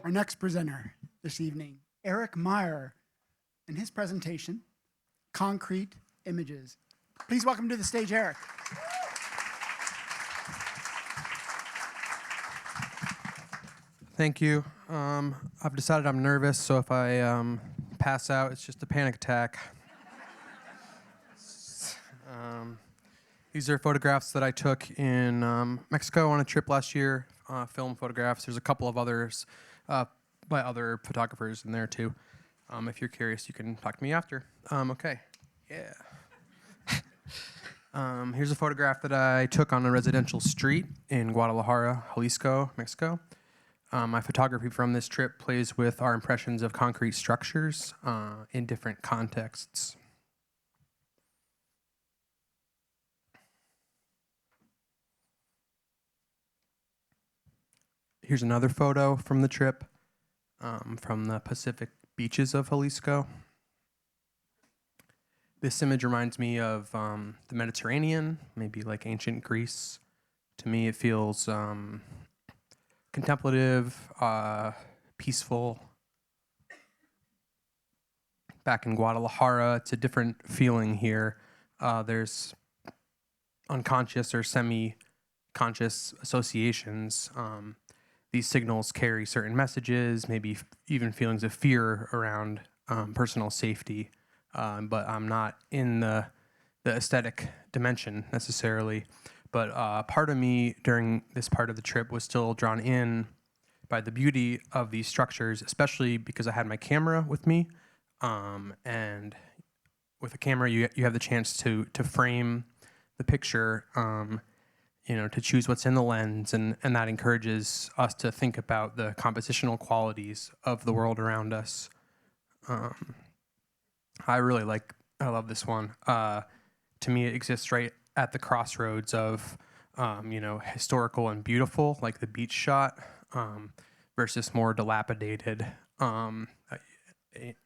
our next presenter this evening, Eric Meyer, and his presentation, Concrete Images. Please welcome to the stage, Eric. Thank you. I've decided I'm nervous, so if I pass out, it's just a panic attack. These are photographs that I took in Mexico on a trip last year, film photographs. There's a couple of others by other photographers in there too. If you're curious, you can talk to me after. Okay, yeah. Here's a photograph that I took on a residential street in Guadalajara, Jalisco, Mexico. My photography from this trip plays with our impressions of concrete structures in different contexts. Here's another photo from the trip from the Pacific beaches of Jalisco. This image reminds me of the Mediterranean, maybe like ancient Greece. To me, it feels contemplative, peaceful. Back in Guadalajara, it's a different feeling here. There's unconscious or semi-conscious associations. These signals carry certain messages, maybe even feelings of fear around personal safety. But I'm not in the aesthetic dimension necessarily. But part of me during this part of the trip was still drawn in by the beauty of these structures, especially because I had my camera with me. And with a camera, you have the chance to frame the picture, to choose what's in the lens, and that encourages us to think about the compositional qualities of the world around us. I love this one. To me, it exists right at the crossroads of, historical and beautiful, like the beach shot, versus more dilapidated.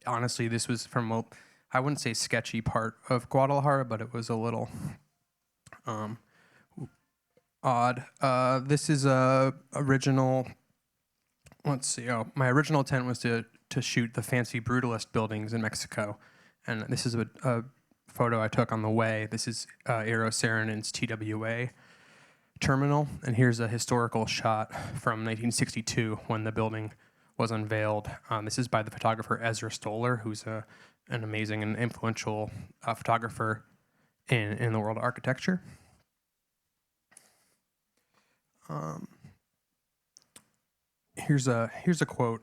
Honestly, this was from I wouldn't say sketchy part of Guadalajara, but it was a little odd. This is original. Let's see. My original intent was to shoot the fancy brutalist buildings in Mexico, and this is a photo I took on the way. This is Aero Saarinen's TWA terminal, and here's a historical shot from 1962 when the building was unveiled. This is by the photographer Ezra Stoller, who's an amazing and influential photographer in the world of architecture. Here's a quote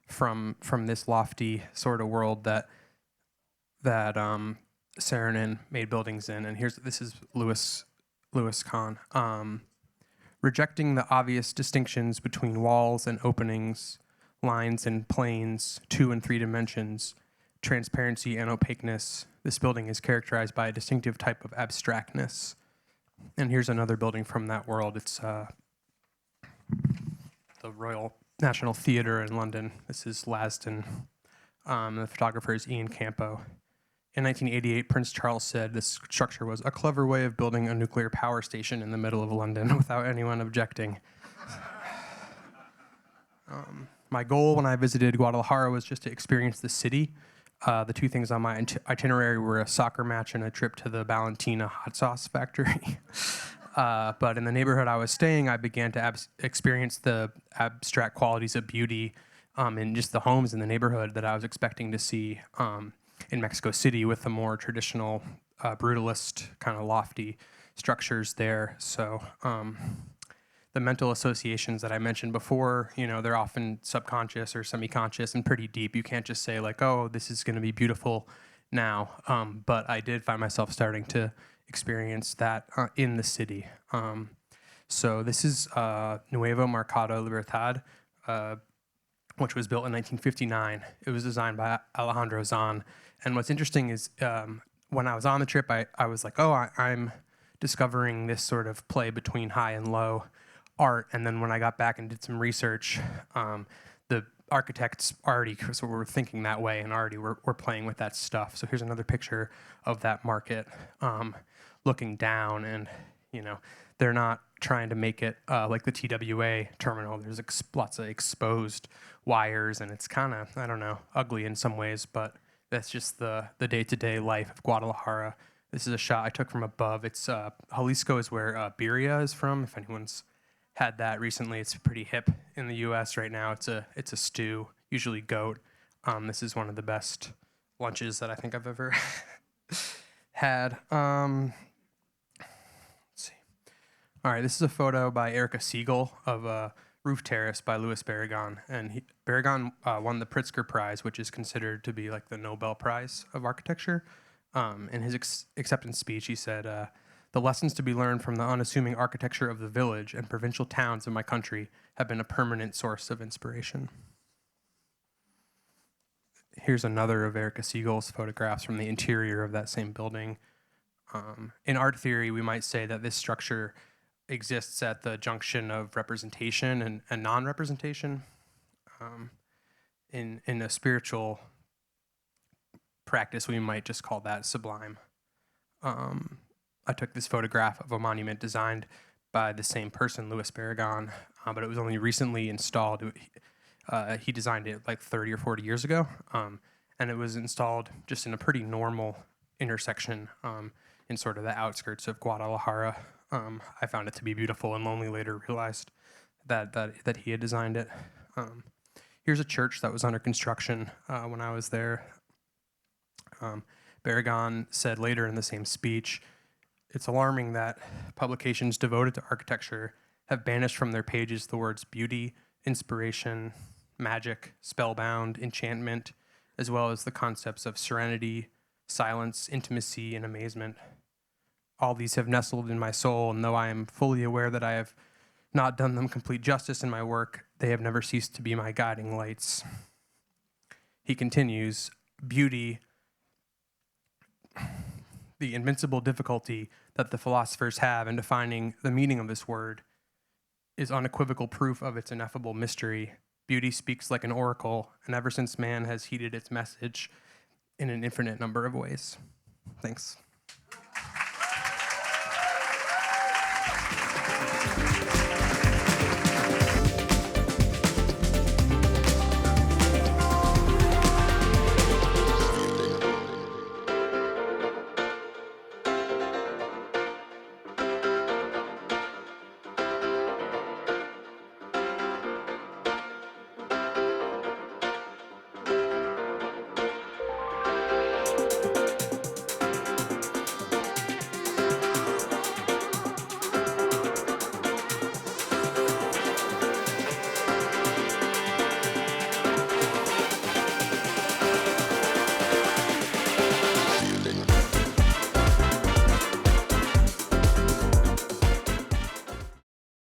from this lofty sort of world that Saarinen made buildings in, and this is Louis Kahn. Rejecting the obvious distinctions between walls and openings, lines and planes, 2 and 3 dimensions, transparency and opaqueness, this building is characterized by a distinctive type of abstractness. And here's another building from that world. It's the Royal National Theatre in London. This is Lasdun. The photographer is Ian Campo. In 1988, Prince Charles said this structure was a clever way of building a nuclear power station in the middle of London without anyone objecting. My goal when I visited Guadalajara was just to experience the city. The 2 things on my itinerary were a soccer match and a trip to the Valentina hot sauce factory. But in the neighborhood I was staying, I began to experience the abstract qualities of beauty in just the homes in the neighborhood that I was expecting to see in Mexico City with the more traditional brutalist kind of lofty structures there. So the mental associations that I mentioned before, they're often subconscious or semi-conscious and pretty deep. You can't just say like, oh, this is going to be beautiful now. But I did find myself starting to experience that in the city. So this is Nuevo Mercado Libertad, which was built in 1959. It was designed by Alejandro Zahn. And what's interesting is when I was on the trip, I was like, I'm discovering this sort of play between high and low art. And then when I got back and did some research, the architects already were thinking that way and already were playing with that stuff. So here's another picture of that market looking down, and they're not trying to make it like the TWA terminal. There's lots of exposed wires, and it's kind of, I don't know, ugly in some ways, but that's just the day-to-day life of Guadalajara. This is a shot I took from above. It's Jalisco is where birria is from. If anyone's had that recently, it's pretty hip in the U.S. right now. It's a stew, usually goat. This is one of the best lunches that I think I've ever had. Let's see. All right, this is a photo by Erica Siegel of Roof Terrace by Louis Barragan. And Barragan won the Pritzker Prize, which is considered to be like the Nobel Prize of architecture. In his acceptance speech, he said, the lessons to be learned from the unassuming architecture of the village and provincial towns of my country have been a permanent source of inspiration. Here's another of Erica Siegel's photographs from the interior of that same building. In art theory, we might say that this structure exists at the junction of representation and non-representation. In a spiritual practice, we might just call that sublime. I took this photograph of a monument designed by the same person, Louis Barragan, but it was only recently installed. He designed it like 30 or 40 years ago, and it was installed just in a pretty normal intersection in sort of the outskirts of Guadalajara. I found it to be beautiful and only later realized that he had designed it. Here's a church that was under construction when I was there. Barragan said later in the same speech, it's alarming that publications devoted to architecture have banished from their pages the words beauty, inspiration, magic, spellbound, enchantment, as well as the concepts of serenity, silence, intimacy, and amazement. All these have nestled in my soul, and though I am fully aware that I have not done them complete justice in my work, they have never ceased to be my guiding lights. He continues, beauty, the invincible difficulty that the philosophers have in defining the meaning of this word, is unequivocal proof of its ineffable mystery. Beauty speaks like an oracle, and ever since man has heeded its message in an infinite number of ways. Thanks.